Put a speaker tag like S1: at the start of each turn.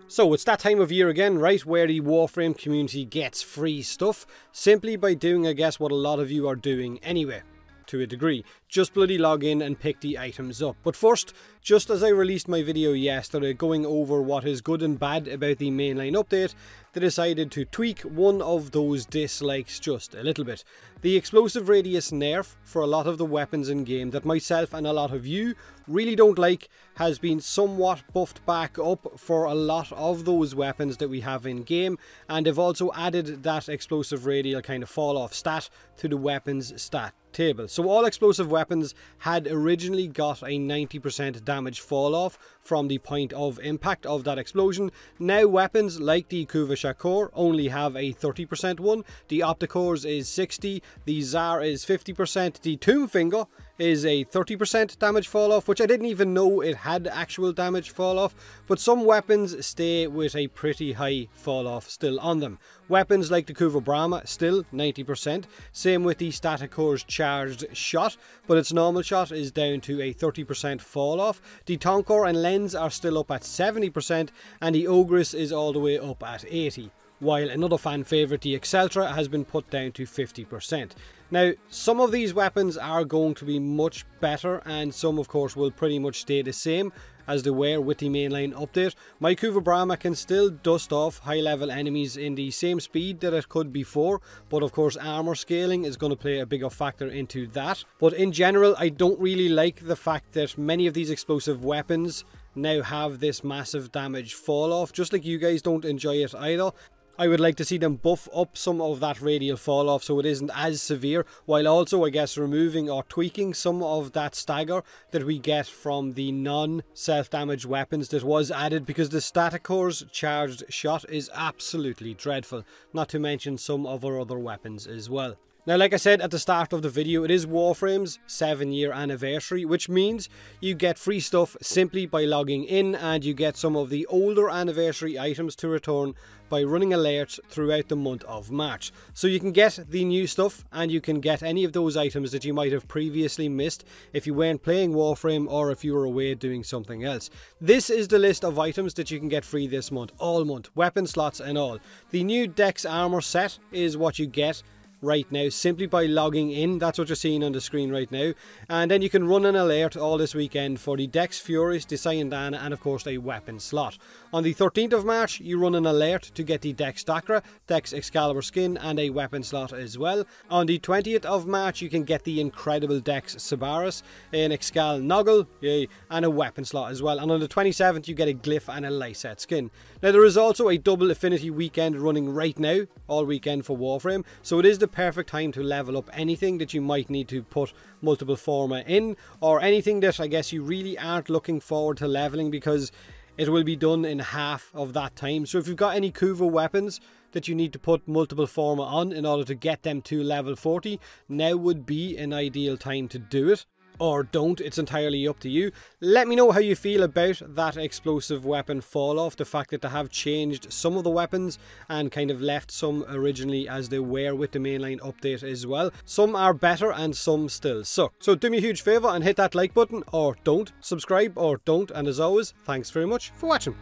S1: So it's that time of year again, right, where the Warframe community gets free stuff, simply by doing, I guess, what a lot of you are doing anyway, to a degree. Just bloody log in and pick the items up. But first, just as I released my video yesterday going over what is good and bad about the mainline update, they decided to tweak one of those dislikes just a little bit. The explosive radius nerf for a lot of the weapons in game that myself and a lot of you really don't like has been somewhat buffed back up for a lot of those weapons that we have in game, and they've also added that explosive radial kind of fall off stat to the weapons stat table. So all explosive weapons had originally got a 90% damage fall off from the point of impact of that explosion. Now weapons like the Kuvashakor only have a 30% one, the Opticores is 60, the Tsar is 50%, the Tombfinger is a 30% damage fall off, which I didn't even know it had actual damage fall off, but some weapons stay with a pretty high fall off still on them. Weapons like the Kuva Brahma still 90%, same with the Staticore's charged shot, but its normal shot is down to a 30% fall off. The Tonkor and Lens are still up at 70%, and the Ogress is all the way up at 80%. While another fan favourite, the Exceltra, has been put down to 50%. Now, some of these weapons are going to be much better, and some of course will pretty much stay the same as they were with the mainline update. My Kuva Brahma can still dust off high level enemies in the same speed that it could before, but of course armor scaling is going to play a bigger factor into that. But in general, I don't really like the fact that many of these explosive weapons now have this massive damage fall off, just like you guys don't enjoy it either. I would like to see them buff up some of that radial fall off so it isn't as severe, while also, I guess, removing or tweaking some of that stagger that we get from the non-self-damage weapons that was added, because the Staticore's charged shot is absolutely dreadful, not to mention some of our other weapons as well. Now, like I said at the start of the video, it is Warframe's 7-year anniversary, which means you get free stuff simply by logging in, and you get some of the older anniversary items to return by running alerts throughout the month of March. So you can get the new stuff, and you can get any of those items that you might have previously missed if you weren't playing Warframe or if you were away doing something else. This is the list of items that you can get free this month, all month, weapon slots and all. The new Dex armor set is what you get right now simply by logging in. That's what you're seeing on the screen right now, and then you can run an alert all this weekend for the Dex Furies, the Sayandana, and of course a weapon slot. On the 13th of March you run an alert to get the Dex Dakra, Dex Excalibur skin, and a weapon slot as well. On the 20th of March you can get the incredible Dex Sabaris, an Excal Noggle, yay, and a weapon slot as well. And on the 27th you get a Glyph and a Lyset skin. Now there is also a double affinity weekend running right now, all weekend for Warframe, so it is the perfect time to level up anything that you might need to put multiple forma in, or anything that I guess you really aren't looking forward to leveling, because it will be done in half of that time. So if you've got any Kuva weapons that you need to put multiple forma on in order to get them to level 40, now would be an ideal time to do it. Or don't, it's entirely up to you. Let me know how you feel about that explosive weapon fall off, the fact that they have changed some of the weapons and kind of left some originally as they were with the mainline update as well. Some are better and some still suck. So do me a huge favour and hit that like button, or don't, subscribe or don't, and as always, thanks very much for watching.